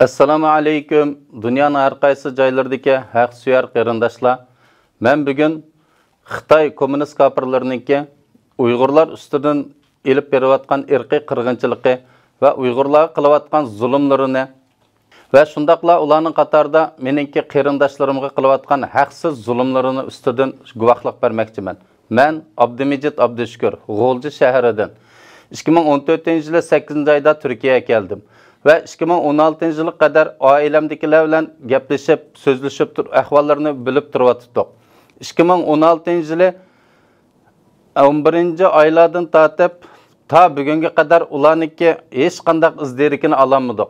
Assalamu alaykum. Dunyoning har qaysi joylaridagi haq suyar qarindoshlar. Men bugun Xitoy kommunist kafirlariniki Uyg'urlar ustidan elib berayotgan irqiy qirg'inchiligi va Uyg'urlarga qilayotgan zulmlarini va shundaqla ularning qatorida meningki qarindoshlarimga qilayotgan haqsiz zulmlarini ustidan guvohlik bermoqchiman. Men Abdumajid Abdushukur, G'o'lji shahridan 2014-yil 8-oyda Turkiyaga keldim. Ve 2016 yılı kadar ailemdekiler bilen gapleşip, sözleşip, ahvallarını bilip turvattık. 2016 yılı 11. aylardan tatip, ta bugünkü kadar ularniki hiç kandak izlerikini alamadık.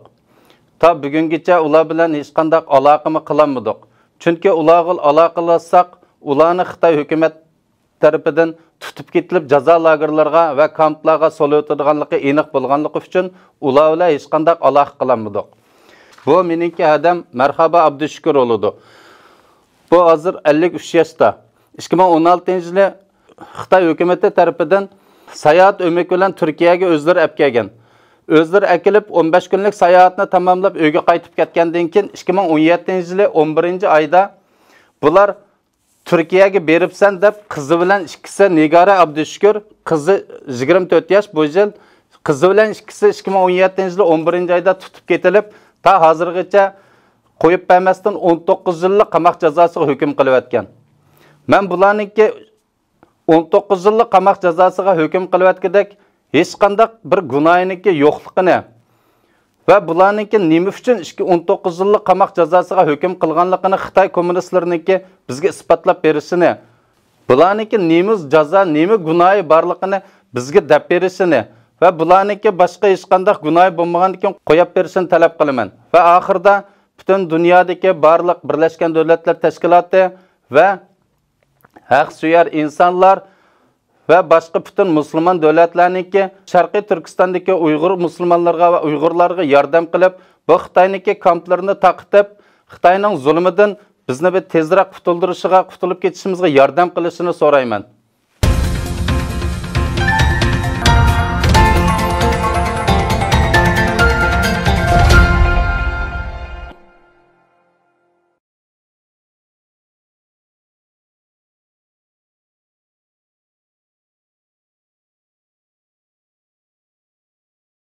Ta bugünküçe ular bilen hiç kandak alakımı kılamadık. Çünkü ularla alakalaşsak, ularını Xitay hükümet tarafından tutup getilip jaza lagerlarga ve kamplarga solayotganligi aniq bo'lganligi uchun ular bilan hech qanday aloqa qilmadik. Bu meningki adam Marhaba Abdushukur oldu. Bu hozir 53 yoshda. 2016 yili Xitoy hukumati tarafidan sayohat ömük bilan Turkiyaga o'zlari olib kelgan. O'zlari akilib 15 kunlik sayohatni tamomlab uyga qaytib ketgandan keyin 2017 yili 11 oyda bular Türkiye'ye beripsen deb kızı bilen ikisi Nigara Abdushukur, kızı 24 yaş bu yıl, kızı bilen ikisi 2017 yılı 11. ayda tutup getilip ta hazırgıça koyup vermezden 19 yıllık qamoq cezası hüküm kılıp etken. Ben bularniki 19 yıllık qamoq cezasıga hüküm kılıp etkidek hiç kandak bir günahınki yo'qligini ve bularniki nima uchun 19 yıllık qamoq cezasıga hüküm qilganligini Xitoy kommunistlarininki bizga isbotlab berishini, bularniki nima jazo, nima gunohi borligini bizga deb berishini ve bularniki boshqa hech qanday gunohi bo'lmagandan qo'yib berishini talab qilaman. Ve oxirida butun dunyodagi barliq Birlashgan Davlatlar Tashkiloti ve haq suyar insonlar ve başka bütün Müslüman devletlerindeki Şarkı Türkistan'daki Uygur Müslümanlarga ve Uygurlarga yardım kılıp bu Xitay'daki kamplarını taqıtıp Xitay'nın zulmüden bizni bir tezrak qutuldurup geçişimizge yardım kılışını sorayman.